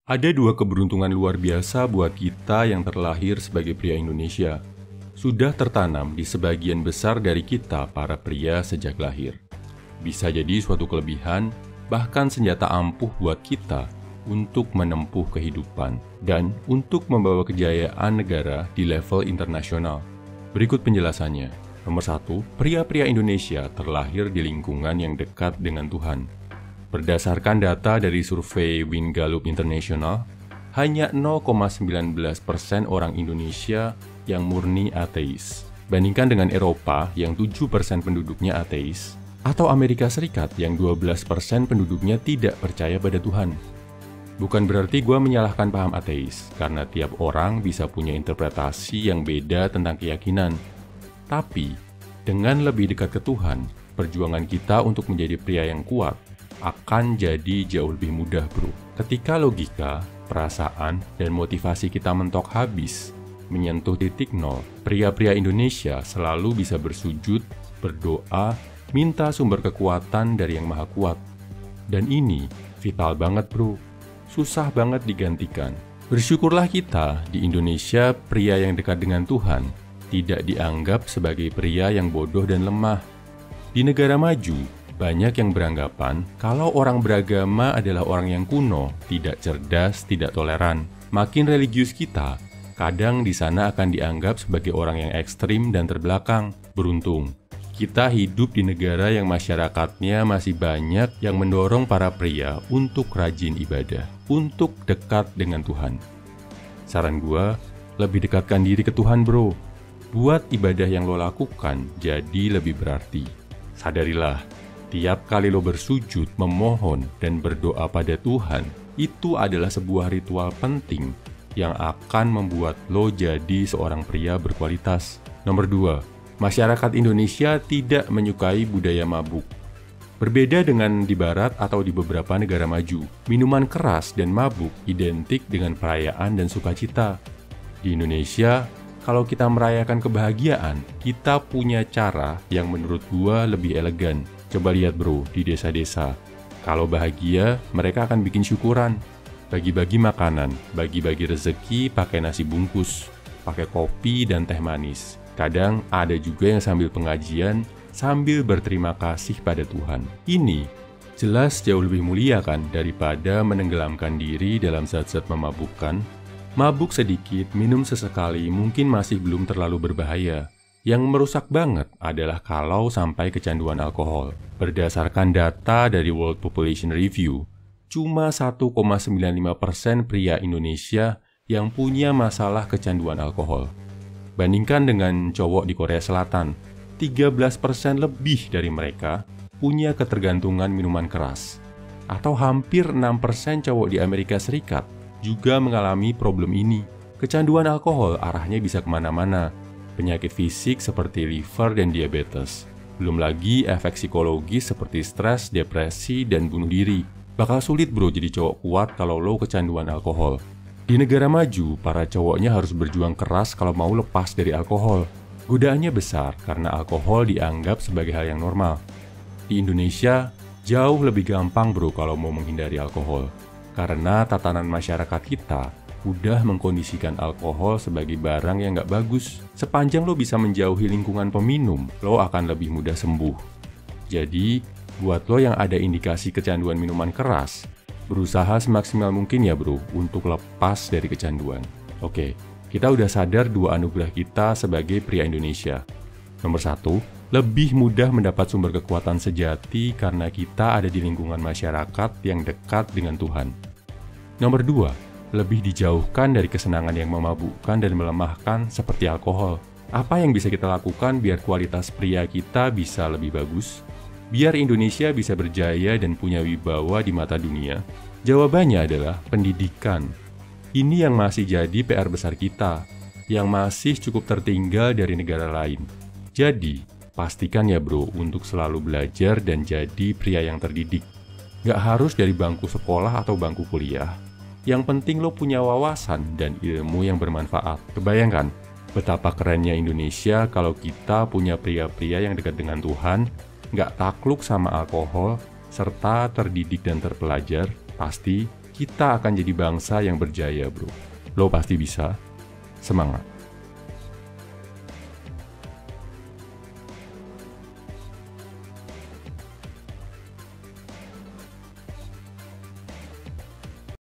Ada dua keberuntungan luar biasa buat kita yang terlahir sebagai pria Indonesia. Sudah tertanam di sebagian besar dari kita para pria sejak lahir. Bisa jadi suatu kelebihan, bahkan senjata ampuh buat kita untuk menempuh kehidupan dan untuk membawa kejayaan negara di level internasional. Berikut penjelasannya. Nomor 1, pria-pria Indonesia terlahir di lingkungan yang dekat dengan Tuhan. Berdasarkan data dari survei Win Gallup International, hanya 0,19% orang Indonesia yang murni ateis. Bandingkan dengan Eropa yang 7% penduduknya ateis, atau Amerika Serikat yang 12% penduduknya tidak percaya pada Tuhan. Bukan berarti gue menyalahkan paham ateis, karena tiap orang bisa punya interpretasi yang beda tentang keyakinan. Tapi, dengan lebih dekat ke Tuhan, perjuangan kita untuk menjadi pria yang kuat akan jadi jauh lebih mudah, bro. Ketika logika, perasaan, dan motivasi kita mentok habis, menyentuh titik nol, pria-pria Indonesia selalu bisa bersujud, berdoa, minta sumber kekuatan dari Yang Maha Kuat. Dan ini vital banget, bro. Susah banget digantikan. Bersyukurlah kita di Indonesia, pria yang dekat dengan Tuhan tidak dianggap sebagai pria yang bodoh dan lemah. Di negara maju, banyak yang beranggapan kalau orang beragama adalah orang yang kuno, tidak cerdas, tidak toleran. Makin religius kita, kadang di sana akan dianggap sebagai orang yang ekstrim dan terbelakang. Beruntung, kita hidup di negara yang masyarakatnya masih banyak yang mendorong para pria untuk rajin ibadah, untuk dekat dengan Tuhan. Saran gua, lebih dekatkan diri ke Tuhan, bro. Buat ibadah yang lo lakukan jadi lebih berarti. Sadarilah, tiap kali lo bersujud, memohon, dan berdoa pada Tuhan, itu adalah sebuah ritual penting yang akan membuat lo jadi seorang pria berkualitas. Nomor 2, masyarakat Indonesia tidak menyukai budaya mabuk. Berbeda dengan di barat atau di beberapa negara maju, minuman keras dan mabuk identik dengan perayaan dan sukacita. Di Indonesia, kalau kita merayakan kebahagiaan, kita punya cara yang menurut gua lebih elegan. Coba lihat, bro, di desa-desa. Kalau bahagia, mereka akan bikin syukuran. Bagi-bagi makanan, bagi-bagi rezeki pakai nasi bungkus, pakai kopi dan teh manis. Kadang ada juga yang sambil pengajian, sambil berterima kasih pada Tuhan. Ini jelas jauh lebih mulia kan daripada menenggelamkan diri dalam zat-zat memabukkan. Mabuk sedikit, minum sesekali mungkin masih belum terlalu berbahaya. Yang merusak banget adalah kalau sampai kecanduan alkohol. Berdasarkan data dari World Population Review, cuma 1,95% pria Indonesia yang punya masalah kecanduan alkohol. Bandingkan dengan cowok di Korea Selatan, 13% lebih dari mereka punya ketergantungan minuman keras. Atau hampir 6% cowok di Amerika Serikat juga mengalami problem ini. Kecanduan alkohol arahnya bisa kemana-mana. Penyakit fisik seperti liver dan diabetes. Belum lagi efek psikologis seperti stres, depresi, dan bunuh diri. Bakal sulit, bro, jadi cowok kuat kalau lo kecanduan alkohol. Di negara maju, para cowoknya harus berjuang keras kalau mau lepas dari alkohol. Godaannya besar karena alkohol dianggap sebagai hal yang normal. Di Indonesia, jauh lebih gampang, bro, kalau mau menghindari alkohol. Karena tatanan masyarakat kita udah mengkondisikan alkohol sebagai barang yang gak bagus. Sepanjang lo bisa menjauhi lingkungan peminum, lo akan lebih mudah sembuh. Jadi, buat lo yang ada indikasi kecanduan minuman keras, berusaha semaksimal mungkin ya, bro, untuk lepas dari kecanduan. Oke, kita udah sadar dua anugerah kita sebagai pria Indonesia. Nomor 1, lebih mudah mendapat sumber kekuatan sejati karena kita ada di lingkungan masyarakat yang dekat dengan Tuhan. Nomor 2, lebih dijauhkan dari kesenangan yang memabukkan dan melemahkan seperti alkohol. Apa yang bisa kita lakukan biar kualitas pria kita bisa lebih bagus? Biar Indonesia bisa berjaya dan punya wibawa di mata dunia? Jawabannya adalah pendidikan. Ini yang masih jadi PR besar kita, yang masih cukup tertinggal dari negara lain. Jadi, pastikan ya, bro, untuk selalu belajar dan jadi pria yang terdidik. Gak harus dari bangku sekolah atau bangku kuliah. Yang penting lo punya wawasan dan ilmu yang bermanfaat. Kebayangkan betapa kerennya Indonesia kalau kita punya pria-pria yang dekat dengan Tuhan, nggak takluk sama alkohol, serta terdidik dan terpelajar. Pasti kita akan jadi bangsa yang berjaya, bro. Lo pasti bisa. Semangat!